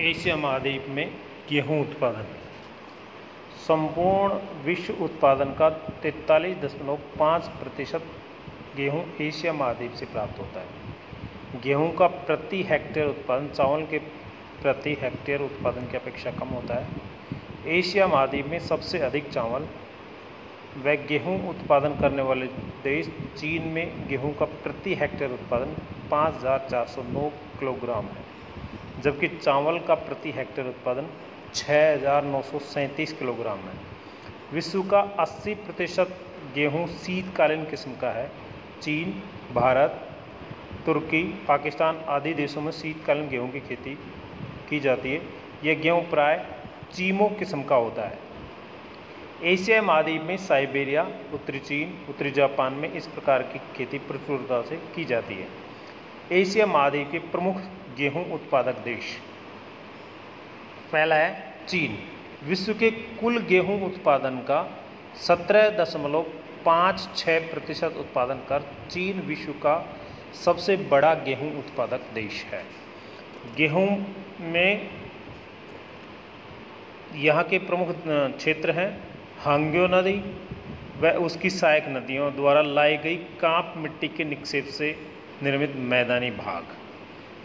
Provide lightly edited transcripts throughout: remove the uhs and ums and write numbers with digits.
Asia महाद्वीप में गेहूं उत्पादन संपूर्ण विश्व उत्पादन का 43.5% गेहूं एशिया महाद्वीप से प्राप्त होता है। गेहूं का प्रति हेक्टेयर उत्पादन चावल के प्रति हेक्टेयर उत्पादन की अपेक्षा कम होता है। एशिया महाद्वीप में सबसे अधिक चावल व गेहूं उत्पादन करने वाले देश चीन में गेहूं का प्रति हेक्टेयर उत्पादन 5,409 किलोग्राम है, जबकि चावल का प्रति हेक्टेयर उत्पादन 6,937 किलोग्राम है। विश्व का 80% गेहूं शीतकालीन किस्म का है। चीन, भारत, तुर्की, पाकिस्तान आदि देशों में शीतकालीन गेहूं की खेती की जाती है। यह गेहूं प्राय चीमो किस्म का होता है। एशिया महाद्वीप में साइबेरिया, उत्तरी चीन, उत्तरी जापान में इस प्रकार की खेती प्रचुरता से की जाती है। एशिया महाद्वीप के प्रमुख गेहूं उत्पादक देश, पहला है चीन। विश्व के कुल गेहूं उत्पादन का 17.56% उत्पादन कर चीन विश्व का सबसे बड़ा गेहूं उत्पादक देश है। गेहूं में यहाँ के प्रमुख क्षेत्र हैं हांग्यो नदी व उसकी सहायक नदियों द्वारा लाई गई कांप मिट्टी के निक्षेप से निर्मित मैदानी भाग।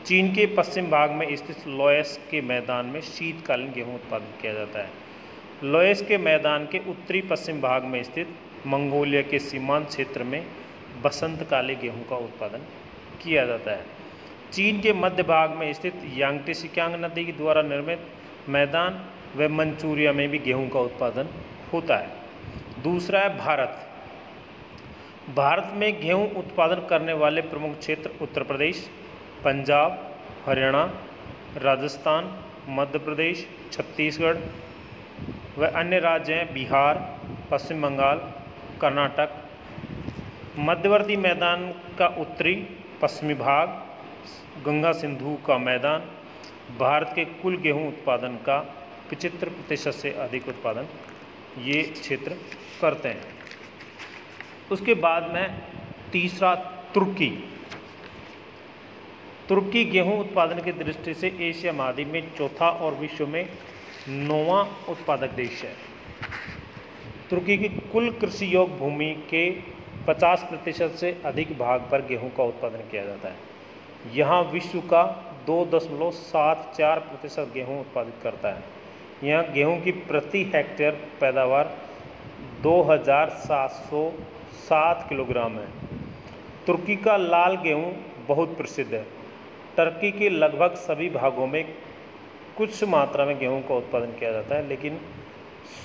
चीन के पश्चिम भाग में स्थित लोयस के मैदान में शीतकालीन गेहूं उत्पादित किया जाता है। लोयस के मैदान के उत्तरी पश्चिम भाग में स्थित मंगोलिया के सीमांत क्षेत्र में बसंतकालीन गेहूं का उत्पादन किया जाता है। चीन के मध्य भाग में स्थित यांगत्से नदी द्वारा निर्मित मैदान व मंचूरिया में भी गेहूं का उत्पादन होता है। दूसरा है भारत। भारत में गेहूं उत्पादन करने वाले प्रमुख क्षेत्र उत्तर प्रदेश, पंजाब, हरियाणा, राजस्थान, मध्य प्रदेश, छत्तीसगढ़ व अन्य राज्य हैं बिहार, पश्चिम बंगाल, कर्नाटक। मध्यवर्ती मैदान का उत्तरी पश्चिमी भाग, गंगा सिंधु का मैदान भारत के कुल गेहूं उत्पादन का 75% से अधिक उत्पादन ये क्षेत्र करते हैं। उसके बाद में तीसरा तुर्की। तुर्की गेहूं उत्पादन की दृष्टि से एशिया महाद्वीप में चौथा और विश्व में 9वां उत्पादक देश है। तुर्की की कुल कृषि योग्य भूमि के 50% से अधिक भाग पर गेहूं का उत्पादन किया जाता है। यहाँ विश्व का 2.74% गेहूं उत्पादित करता है। यहाँ गेहूं की प्रति हेक्टेयर पैदावार 2,707 किलोग्राम है। तुर्की का लाल गेहूं बहुत प्रसिद्ध है। टर्की के लगभग सभी भागों में कुछ मात्रा में गेहूं का उत्पादन किया जाता है, लेकिन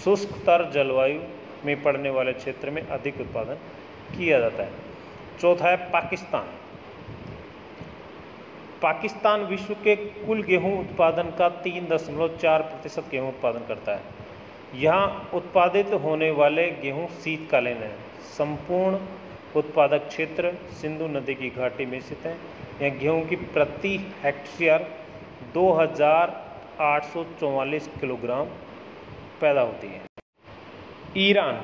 शुष्कतर जलवायु में पड़ने वाले क्षेत्र में अधिक उत्पादन किया जाता है। चौथा है पाकिस्तान। पाकिस्तान विश्व के कुल गेहूं उत्पादन का 3.4% गेहूं उत्पादन करता है। यहाँ उत्पादित होने वाले गेहूं शीतकालीन हैं। संपूर्ण उत्पादक क्षेत्र सिंधु नदी की घाटी में स्थित है। यहाँ गेहूं की प्रति हेक्टेयर 2,844 किलोग्राम पैदा होती है। ईरान।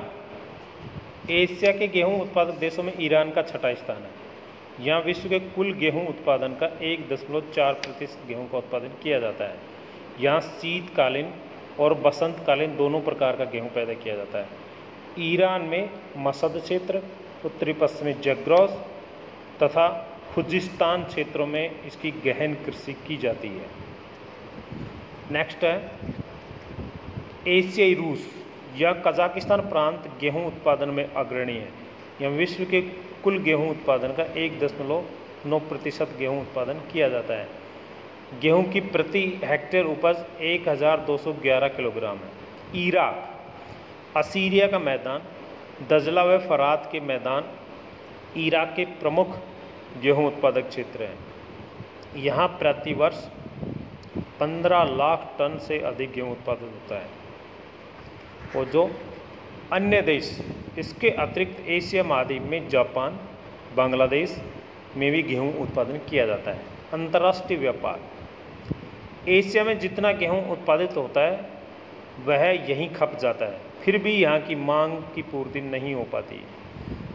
एशिया के गेहूं उत्पादक देशों में ईरान का छठा स्थान है। यहाँ विश्व के कुल गेहूं उत्पादन का 1.4% गेहूं का उत्पादन किया जाता है। यहाँ शीतकालीन और बसंतकालीन दोनों प्रकार का गेहूं पैदा किया जाता है। ईरान में मसद क्षेत्र, उत्तरी पश्चिमी जग्रौस तथा खुजिस्तान क्षेत्रों में इसकी गहन कृषि की जाती है। नेक्स्ट है एशियाई रूस या कजाकिस्तान प्रांत गेहूं उत्पादन में अग्रणी है। यहाँ विश्व के कुल गेहूं उत्पादन का 1.9% गेहूं उत्पादन किया जाता है। गेहूं की प्रति हेक्टेयर उपज 1,211 किलोग्राम है। इराक। असीरिया का मैदान, दजला व फरात के मैदान इराक के प्रमुख गेहूं उत्पादक क्षेत्र हैं। यहाँ प्रतिवर्ष 15 लाख टन से अधिक गेहूं उत्पादित होता है। और जो अन्य देश इसके अतिरिक्त एशिया महाद्वीप में जापान, बांग्लादेश में भी गेहूं उत्पादन किया जाता है। अंतर्राष्ट्रीय व्यापार। एशिया में जितना गेहूं उत्पादित होता है वह यहीं खप जाता है, फिर भी यहाँ की मांग की पूर्ति नहीं हो पाती।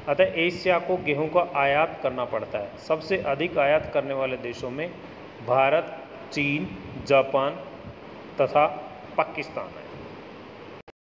अतः एशिया को गेहूं का आयात करना पड़ता है। सबसे अधिक आयात करने वाले देशों में भारत, चीन, जापान, तथा पाकिस्तान है।